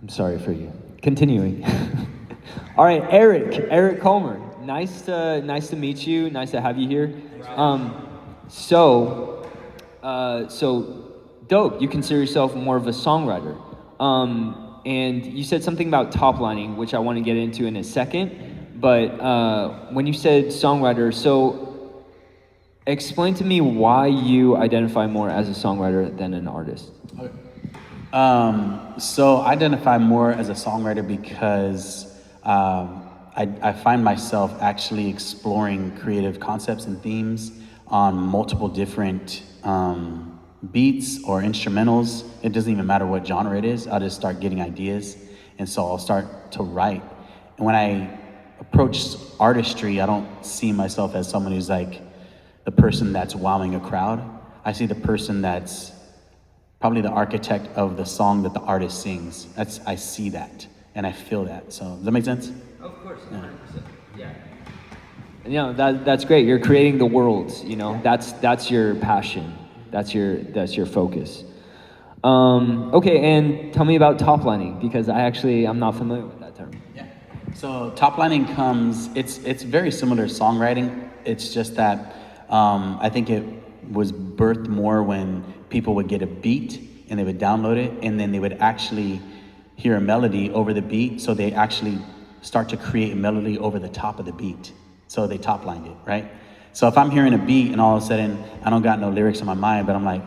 I'm sorry for you. Continuing. All right, Eric Comer. Nice to meet you. Nice to have you here. Um, so, so dope. You consider yourself more of a songwriter. And you said something about top lining, which I want to get into in a second. But when you said songwriter, so explain to me why you identify more as a songwriter than an artist. Okay. So I identify more as a songwriter because I find myself actually exploring creative concepts and themes on multiple different beats or instrumentals. It doesn't even matter what genre it is. I'll just start getting ideas, and so I'll start to write. And when I approach artistry, I don't see myself as someone who's like the person that's wowing a crowd. I see the person that's probably the architect of the song that the artist sings. I see that and I feel that. So does that make sense? Of course, 100%. Yeah. And, that's great. You're creating the worlds. That's your passion. That's your focus. Okay, and tell me about top lining because I'm not familiar with that term. Yeah. So top lining it's very similar to songwriting. It's just that I think it was birthed more when people would get a beat and they would download it and then they would actually hear a melody over the beat. So they actually start to create a melody over the top of the beat. So they top lined it, right? So if I'm hearing a beat and all of a sudden I don't got no lyrics in my mind, but I'm like,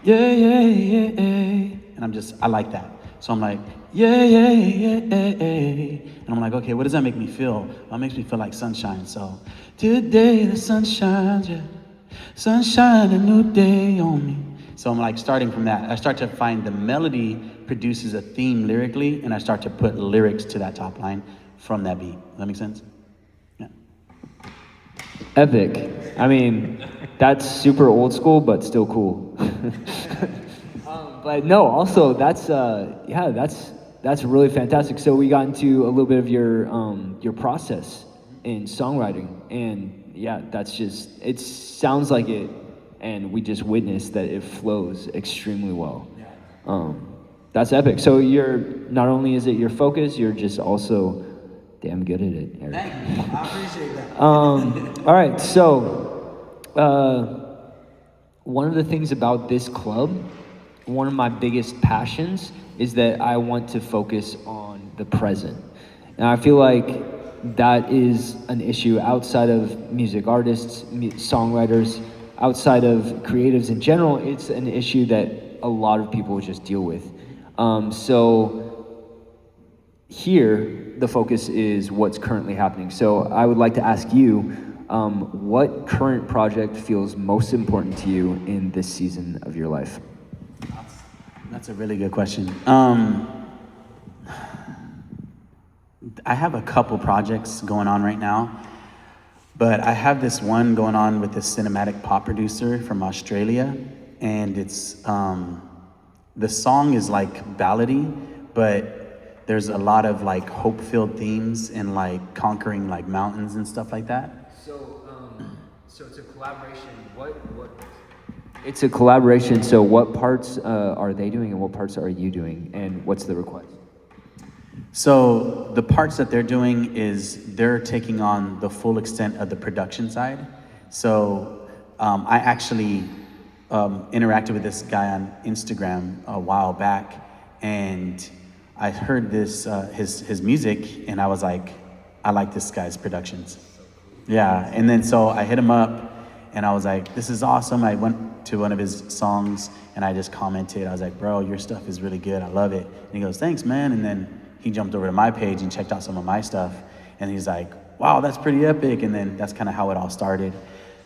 yeah, yeah, yeah, yeah. And I like that. So I'm like, yeah, yeah, yeah, yeah, yeah. And I'm like, okay, what does that make me feel? Well, it makes me feel like sunshine. So today the sun shines, yeah. Sunshine, a new day on me. So I'm like starting from that. I start to find the melody produces a theme lyrically, and I start to put lyrics to that top line from that beat. Does that make sense? Yeah. Epic. I mean, that's super old school, but still cool. But no, also that's really fantastic. So we got into a little bit of your process in songwriting, and yeah, it sounds like it, and we just witnessed that it flows extremely well. That's epic. So you're not only is it your focus, you're just also damn good at it, Eric. Thank you. I appreciate that. All right, so one of the things about this club, one of my biggest passions is that I want to focus on the present. And I feel like that is an issue outside of music artists, songwriters, outside of creatives in general. It's an issue that a lot of people just deal with. So here, the focus is what's currently happening. So I would like to ask you, what current project feels most important to you in this season of your life? That's a really good question. I have a couple projects going on right now, but I have this one going on with this cinematic pop producer from Australia, and it's the song is like ballady, but there's a lot of like hope-filled themes and like conquering like mountains and stuff like that. So it's a collaboration. What? It's a collaboration. So what parts are they doing, and what parts are you doing, and what's the request? So the parts that they're doing is they're taking on the full extent of the production side. So I actually interacted with this guy on Instagram a while back, and I heard this his music, and I was like, I like this guy's productions. Yeah, and then so I hit him up, and I was like, this is awesome. I went to one of his songs, and I just commented. I was like, bro, your stuff is really good. I love it. And he goes, thanks, man. And then he jumped over to my page and checked out some of my stuff, and he's like, wow, that's pretty epic. And then that's kind of how it all started.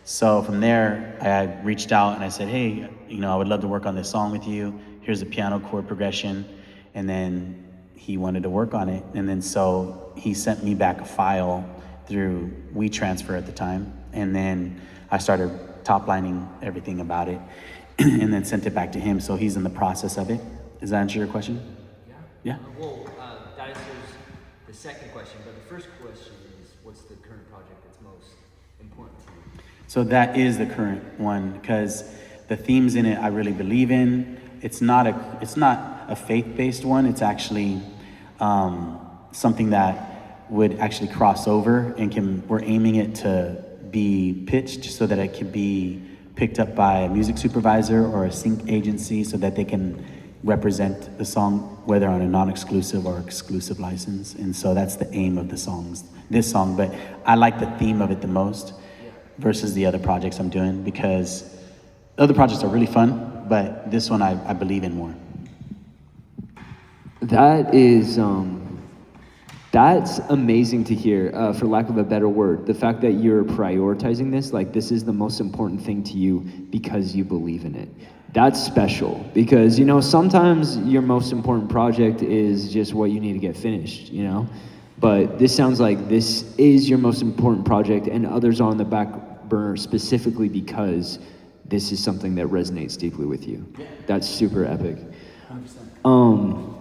So from there, I reached out and I said, hey, I would love to work on this song with you. Here's a piano chord progression. And then he wanted to work on it. And then so he sent me back a file through WeTransfer at the time. And then I started top lining everything about it and then sent it back to him. So he's in the process of it. Does that answer your question? Yeah? Well, that answers the second question, but the first question is, what's the current project that's most important to you? So that is the current one because the themes in it I really believe in. It's not a faith-based one. It's actually something that would actually cross over and we're aiming it to be pitched so that it can be picked up by a music supervisor or a sync agency so that they can represent the song, whether on a non-exclusive or exclusive license. And so that's the aim of this song, but I like the theme of it the most versus the other projects I'm doing, because the other projects are really fun, but this one I believe in more. That is, that's amazing to hear, for lack of a better word. The fact that you're prioritizing this, like this is the most important thing to you because you believe in it. That's special, because, you know, sometimes your most important project is just what you need to get finished, you know? But this sounds like this is your most important project and others are on the back burner specifically because this is something that resonates deeply with you. That's super epic. 100%.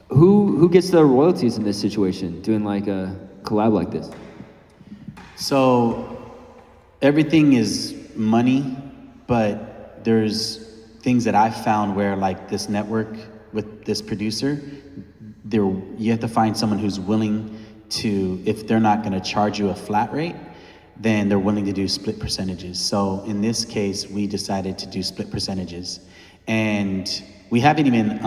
Who gets the royalties in this situation, doing like a collab like this? So everything is money, but there's things that I've found where, like this network with this producer, you have to find someone who's willing to, if they're not gonna charge you a flat rate, then they're willing to do split percentages. So in this case, we decided to do split percentages. And we haven't even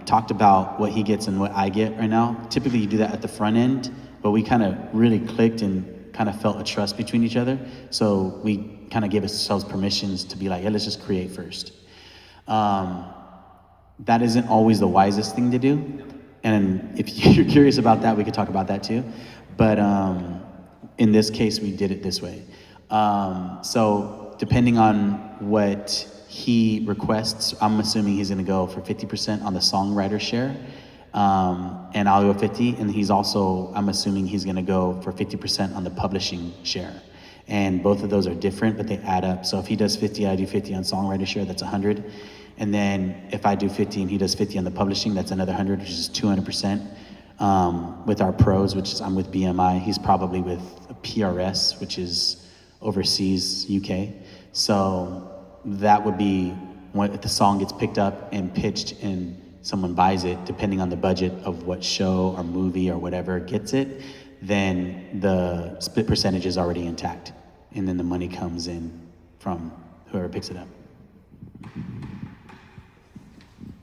talked about what he gets and what I get right now. Typically you do that at the front end, but we kind of really clicked and kind of felt a trust between each other. So we kind of gave ourselves permissions to be like, yeah, let's just create first. That isn't always the wisest thing to do. And if you're curious about that, we could talk about that too. But in this case, we did it this way. So depending on what he requests, I'm assuming he's gonna go for 50% on the songwriter share, and I'll go 50, and he's also, I'm assuming he's gonna go for 50% on the publishing share. And both of those are different, but they add up. So if he does 50, I do 50 on songwriter share, that's 100. And then if I do 50 and he does 50 on the publishing, that's another 100, which is 200%. With our pros, which is I'm with BMI, he's probably with PRS, which is overseas, UK. So that would be when if the song gets picked up and pitched and someone buys it, depending on the budget of what show or movie or whatever gets it, then the split percentage is already intact. And then the money comes in from whoever picks it up.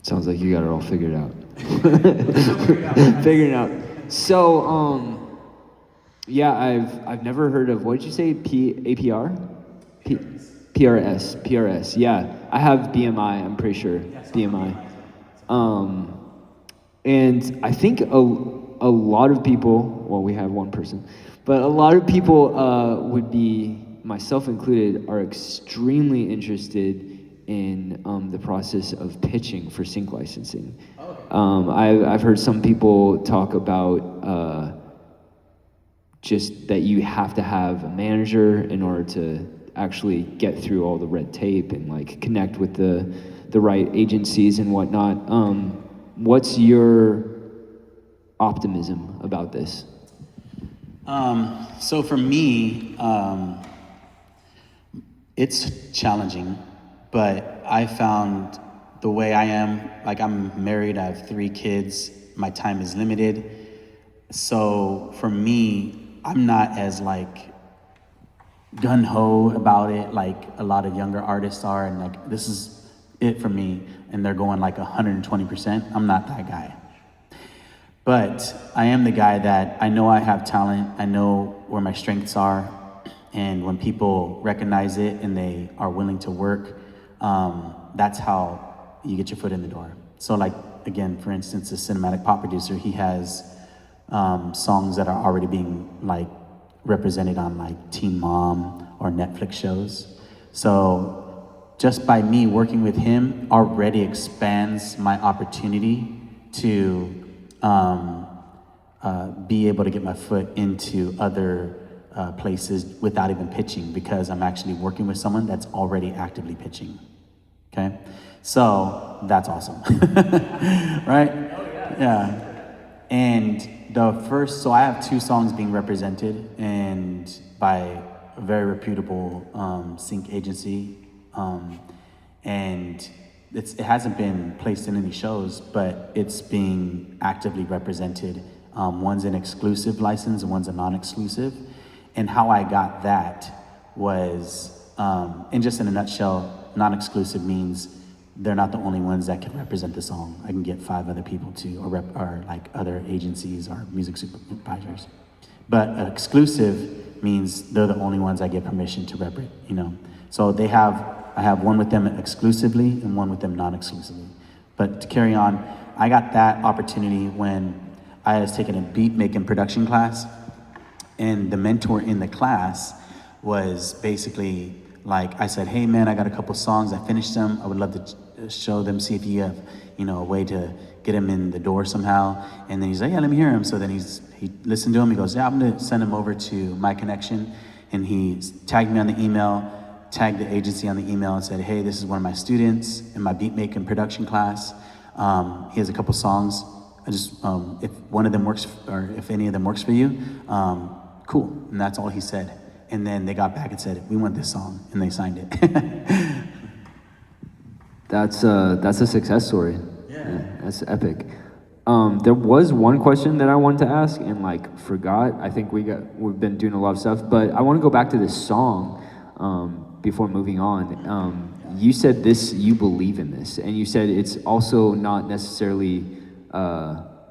Sounds like you got it all figured out. Figuring out. So, yeah, I've never heard of, what did you say, APR? PRS, yeah. I have BMI, I'm pretty sure, BMI. And I think a lot of people, well, we have one person, but a lot of people would be, myself included, are extremely interested in the process of pitching for sync licensing. I've heard some people talk about just that you have to have a manager in order to actually get through all the red tape and like connect with the right agencies and whatnot. What's your optimism about this? So for me, it's challenging, but I found the way I am, like I'm married, I have 3 kids, my time is limited. So for me, I'm not as like gung-ho about it like a lot of younger artists are, and like this is it for me, and they're going like 120%. I'm not that guy. But I am the guy that I know I have talent, I know where my strengths are, and when people recognize it and they are willing to work, that's how you get your foot in the door. So like, again, for instance, a cinematic pop producer, he has songs that are already being like represented on like Teen Mom or Netflix shows. So just by me working with him already expands my opportunity to be able to get my foot into other places without even pitching, because I'm actually working with someone that's already actively pitching. Okay, so that's awesome, right? Yeah. And so I have 2 songs being represented and by a very reputable sync agency, and it hasn't been placed in any shows, but it's being actively represented. One's an exclusive license and one's a non-exclusive. And how I got that was, and just in a nutshell, non-exclusive means they're not the only ones that can represent the song. I can get 5 other people too, or like other agencies or music supervisors. But exclusive means they're the only ones I get permission to rep it, you know. So I have one with them exclusively and one with them non-exclusively. But to carry on, I got that opportunity when I was taking a beat making production class, and the mentor in the class was basically like, I said, hey man, I got a couple songs, I finished them, I would love to show them, see if you have, you know, a way to get him in the door somehow. And then he's like, yeah, let me hear him. So then he listened to him, he goes, yeah, I'm gonna send him over to my connection. And he tagged me on the email, tagged the agency on the email and said, hey, this is one of my students in my beat making production class. He has a couple songs. I just, if one of them works, or if any of them works for you, cool. And that's all he said. And then they got back and said, we want this song, and they signed it. That's a success story. Yeah, that's epic. There was one question that I wanted to ask and like forgot. I think we've been doing a lot of stuff, but I want to go back to this song before moving on. You said this, you believe in this, and you said it's also not necessarily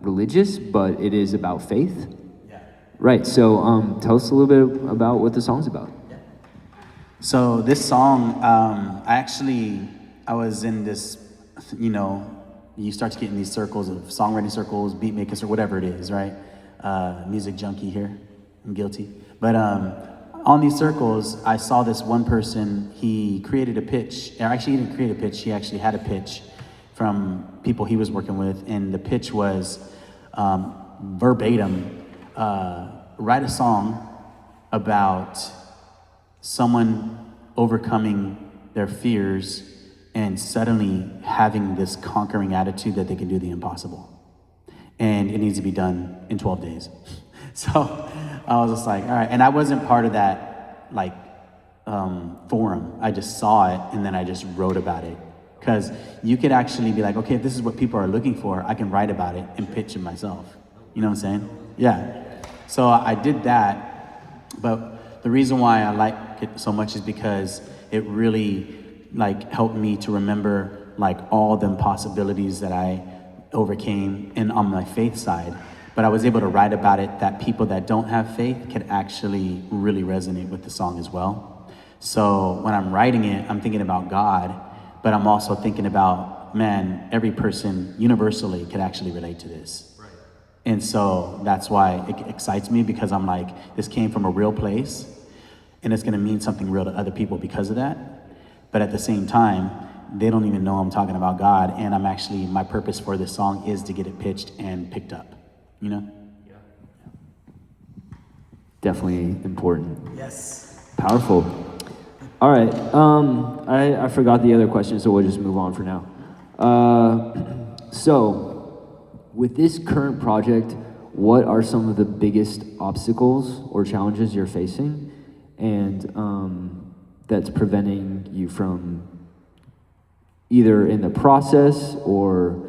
religious, but it is about faith. Yeah. Right. So tell us a little bit about what the song's about. Yeah. So this song, I was in this, you know, you start to get in these circles of songwriting circles, beat makers, or whatever it is, right? Music junkie here, I'm guilty. But on these circles, I saw this one person, he created a pitch, or actually he didn't create a pitch, he actually had a pitch from people he was working with, and the pitch was verbatim, write a song about someone overcoming their fears and suddenly having this conquering attitude that they can do the impossible. And it needs to be done in 12 days. So I was just like, all right. And I wasn't part of that like forum. I just saw it and then I just wrote about it. Because you could actually be like, okay, if this is what people are looking for, I can write about it and pitch it myself. You know what I'm saying? Yeah. So I did that. But the reason why I like it so much is because it really like helped me to remember like all the possibilities that I overcame and on my faith side. But I was able to write about it that people that don't have faith could actually really resonate with the song as well. So when I'm writing it, I'm thinking about God, but I'm also thinking about, man, every person universally could actually relate to this. Right. And so that's why it excites me, because I'm like, this came from a real place and it's gonna mean something real to other people because of that. But at the same time, they don't even know I'm talking about God, and I'm actually, my purpose for this song is to get it pitched and picked up, you know? Yeah. Definitely important. Yes. Powerful. All right, I forgot the other question, so we'll just move on for now. So, with this current project, what are some of the biggest obstacles or challenges you're facing, and that's preventing you from either in the process or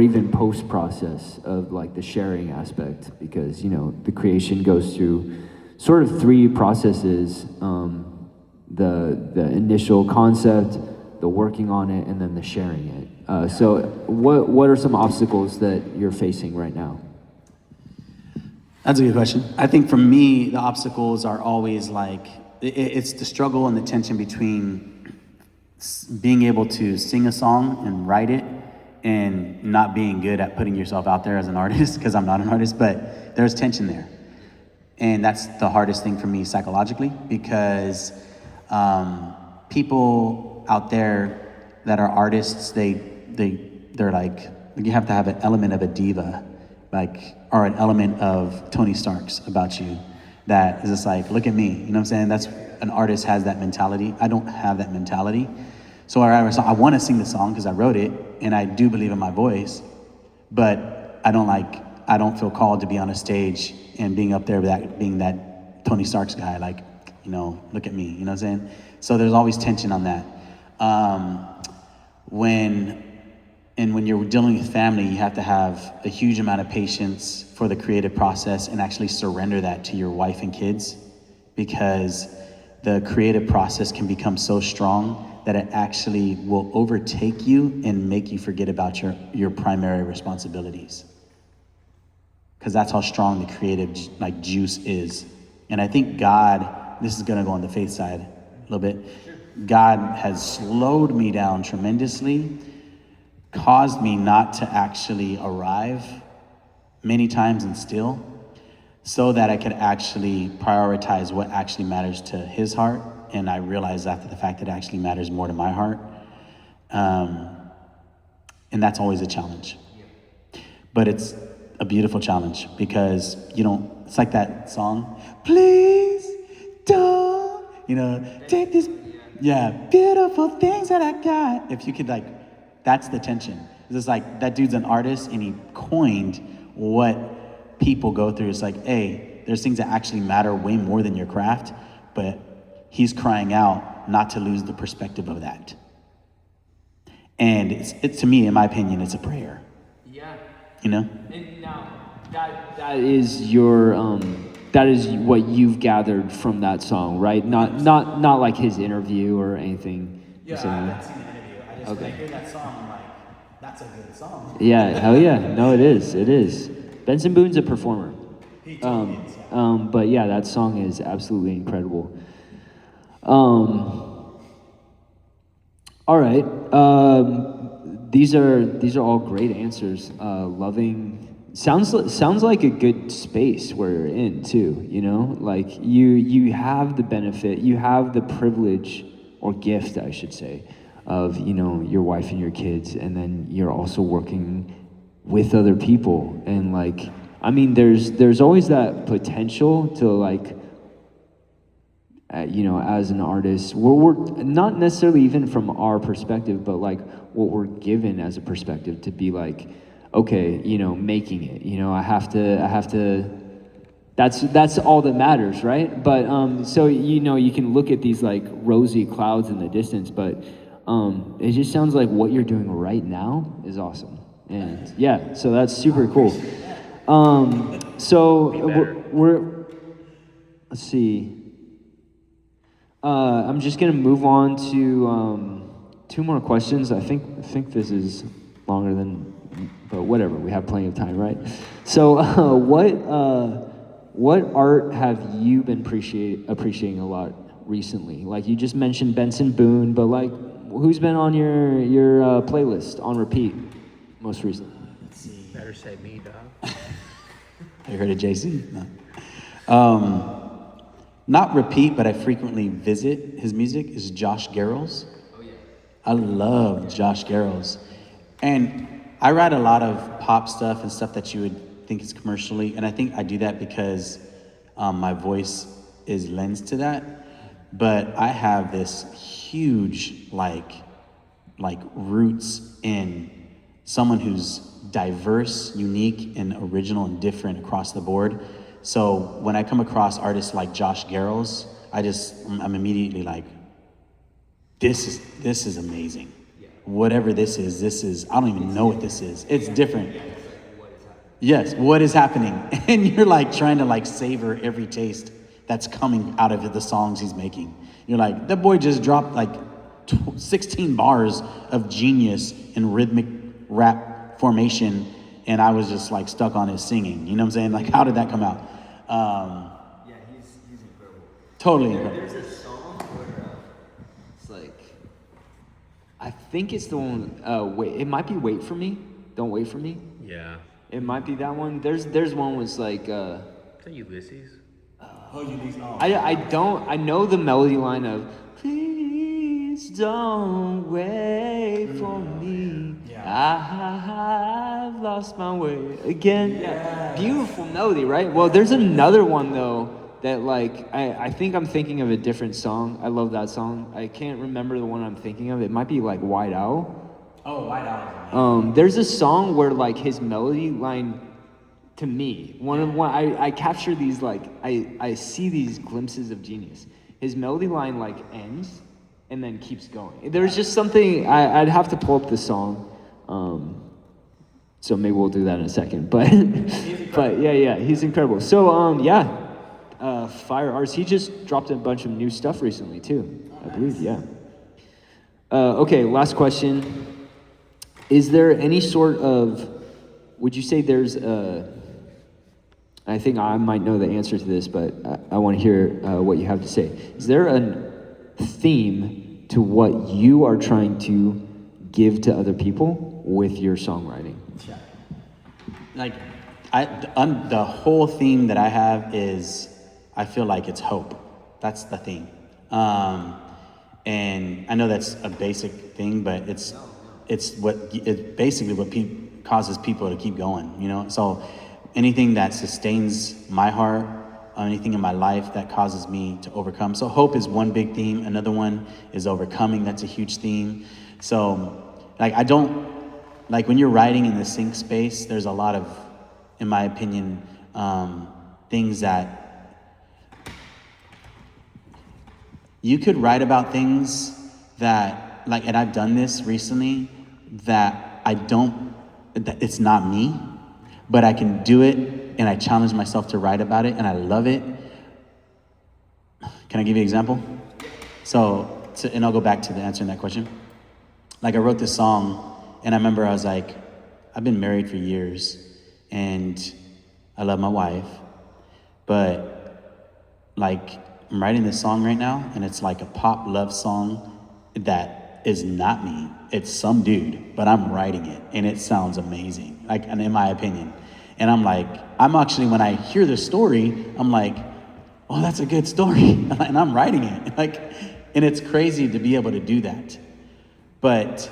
even post-process of like the sharing aspect? Because, you know, the creation goes through sort of 3 processes, the initial concept, the working on it, and then the sharing it. So what are some obstacles that you're facing right now? That's a good question. I think for me, the obstacles are always like, it's the struggle and the tension between being able to sing a song and write it and not being good at putting yourself out there as an artist, because I'm not an artist, but there's tension there. And that's the hardest thing for me psychologically, because people out there that are artists, they're like, you have to have an element of a diva, like, or an element of Tony Stark's about you. That is just like, look at me, you know what I'm saying? That's, an artist has that mentality. I don't have that mentality. So I want to sing the song because I wrote it, and I do believe in my voice, but I don't feel called to be on a stage and being up there being that Tony Stark's guy, like, you know, look at me, you know what I'm saying? So there's always tension on that. when when you're dealing with family, you have to have a huge amount of patience for the creative process and actually surrender that to your wife and kids, because the creative process can become so strong that it actually will overtake you and make you forget about your primary responsibilities. Because that's how strong the creative like juice is. And I think God, this is gonna go on the faith side a little bit. God has slowed me down tremendously, caused me not to actually arrive many times and still, so that I could actually prioritize what actually matters to his heart. And I realized after the fact that it actually matters more to my heart. And that's always a challenge. But it's a beautiful challenge because, it's like that song, please don't, take this, beautiful things that I got. If you could that's the tension. It's like that dude's an artist and he coined what people go through. It's like, hey, there's things that actually matter way more than your craft, but he's crying out not to lose the perspective of that. And it's to me, in my opinion, it's a prayer. Yeah. And now that is your that is what you've gathered from that song, right? Not like his interview or anything. Yeah, I haven't seen the interview. I just when I hear that song, I'm like, that's a good song. Yeah, hell yeah. No, it is. It is. Benson Boone's a performer. He totally is, yeah. But yeah, that song is absolutely incredible. All right. These are all great answers. Loving sounds like a good space where you're in too. Like you have the benefit, you have the privilege or gift, I should say, of your wife and your kids, and then you're also working with other people, and there's always that potential to as an artist, we're not necessarily even from our perspective, but what we're given as a perspective to be okay, making it. I have to. That's all that matters, right? But so you can look at these rosy clouds in the distance, but it just sounds like what you're doing right now is awesome, and yeah, so that's super cool. So we're let's see. I'm just gonna move on to two more questions. I think this is longer than, but whatever. We have plenty of time, right? So, what art have you been appreciating a lot recently? Like you just mentioned Benson Boone, but who's been on your playlist on repeat most recently? Let's see. Better say me, dog. Have you heard of Jay-Z? No. Not repeat, but I frequently visit his music, is Josh Garrels. Oh, yeah. I love Josh Garrels. And I write a lot of pop stuff and stuff that you would think is commercially, and I think I do that because my voice is lensed to that. But I have this huge, roots in someone who's diverse, unique, and original and different across the board. So when I come across artists like Josh Garrels, I'm immediately like, this is amazing. Yeah. Whatever this is, I don't even know what this is. It's different. Yeah, it's what is happening. Yes, what is happening? And you're trying to savor every taste that's coming out of the songs he's making. You're like, that boy just dropped 16 bars of genius in rhythmic rap formation, and I was just stuck on his singing. You know what I'm saying? How did that come out? Yeah, he's incredible. Totally incredible. There's a song where it's I think it's the one. Wait, it might be "Wait for Me." Don't wait for me. Yeah. It might be that one. There's one was Is that Ulysses? Ulysses. Oh. I know the melody line of "Please don't wait for me." Yeah. I've lost my way again. Yeah. Beautiful melody, right? Well, there's another one though that I think I'm thinking of a different song. I love that song. I can't remember the one I'm thinking of. It might be White Owl. Oh, White Owl. There's a song where his melody line, to me, I capture these I see these glimpses of genius. His melody line ends, and then keeps going. There's just something, I'd have to pull up the song. So maybe we'll do that in a second. But but yeah, he's incredible. So Fire Arts, he just dropped a bunch of new stuff recently too, I believe, yeah. Okay, last question. Is there any sort of, would you say there's a, I think I might know the answer to this, but I want to hear what you have to say. Is there a theme to what you are trying to give to other people with your songwriting? Like, the whole theme that I have is, I feel like it's hope. That's the theme. And I know that's a basic thing, but it's basically what causes people to keep going, you know? So anything that sustains my heart, anything in my life that causes me to overcome. So hope is one big theme. Another one is overcoming. That's a huge theme. So like when you're writing in the sync space, there's a lot of, in my opinion, things that you could write about, things that, like, and I've done this recently, that it's not me, but I can do it, and I challenge myself to write about it, and I love it. Can I give you an example? And I'll go back to answering that question. Like, I wrote this song, and I remember I was like, I've been married for years, and I love my wife, but like, I'm writing this song right now, and it's like a pop love song that is not me. It's some dude, but I'm writing it, and it sounds amazing, like, and in my opinion. And I'm like, when I hear the story, I'm like, oh, that's a good story, and I'm writing it, like, and it's crazy to be able to do that. But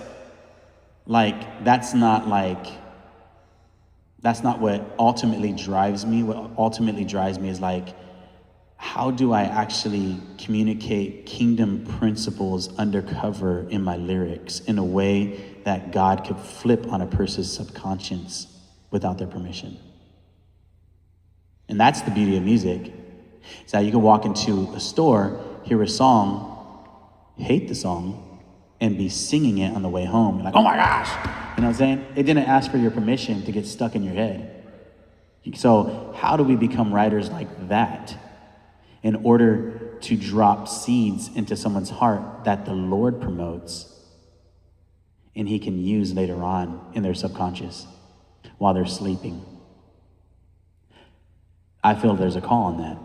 like, that's not what ultimately drives me. What ultimately drives me is like, how do I actually communicate kingdom principles undercover in my lyrics in a way that God could flip on a person's subconscious without their permission? And that's the beauty of music. It's that you can walk into a store, hear a song, hate the song, and be singing it on the way home. You're like, oh my gosh! You know what I'm saying? It didn't ask for your permission to get stuck in your head. So how do we become writers like that in order to drop seeds into someone's heart that the Lord promotes and he can use later on in their subconscious while they're sleeping? I feel there's a call on that.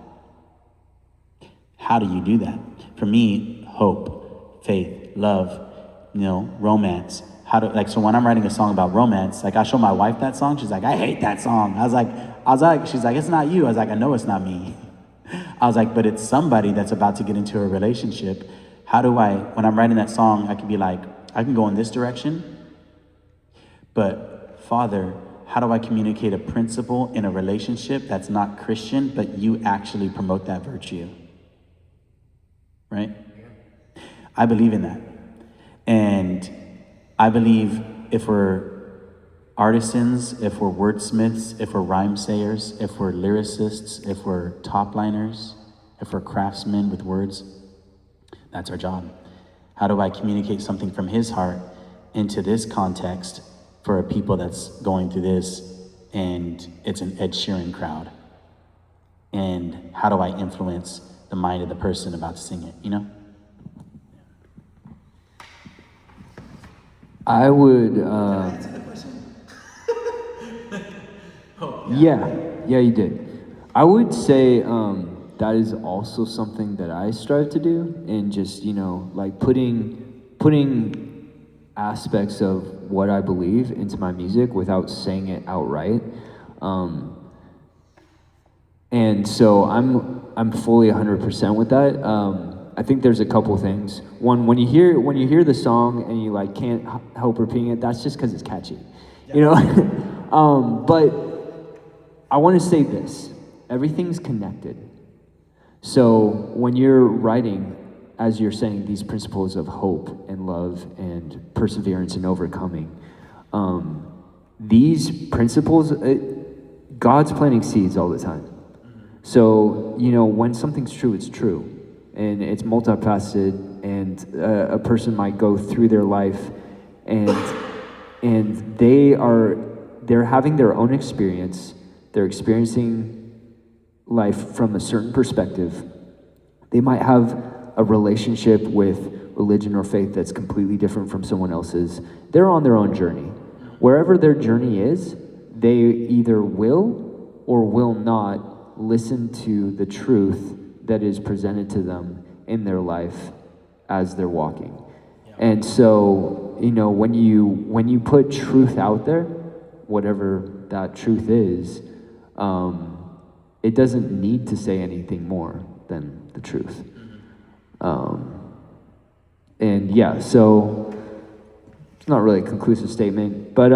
How do you do that? For me, hope, faith, love, romance. So when I'm writing a song about romance, like, I show my wife that song, she's like, I hate that song. I was like, she's like, it's not you. I was like, I know it's not me. I was like, but it's somebody that's about to get into a relationship. When I'm writing that song, I can be like, I can go in this direction, but Father, how do I communicate a principle in a relationship that's not Christian, but you actually promote that virtue? Right? I believe in that. And I believe if we're artisans, if we're wordsmiths, if we're rhyme sayers, if we're lyricists, if we're top liners, if we're craftsmen with words, that's our job. How do I communicate something from his heart into this context for a people that's going through this, and it's an Ed Sheeran crowd? And how do I influence the mind of the person about to sing it, I would, yeah, you did. I would say that is also something that I strive to do, and just, like putting aspects of what I believe into my music without saying it outright. And so I'm fully 100% with that. I think there's a couple things. One, when you hear the song and you like can't help repeating it, that's just because it's catchy, But I want to say this: everything's connected. So when you're writing, as you're saying, these principles of hope and love and perseverance and overcoming, these principles, God's planting seeds all the time. So when something's true, it's true. And it's multifaceted, and a person might go through their life, and they're having their own experience. They're experiencing life from a certain perspective. They might have a relationship with religion or faith that's completely different from someone else's. They're on their own journey. Wherever their journey is, they either will or will not listen to the truth that is presented to them in their life as they're walking. And so, when you put truth out there, whatever that truth is, it doesn't need to say anything more than the truth. And yeah, so it's not really a conclusive statement, but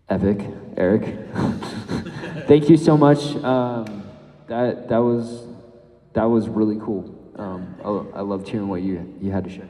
epic, Eric. Thank you so much. That was really cool. I loved hearing what you had to share.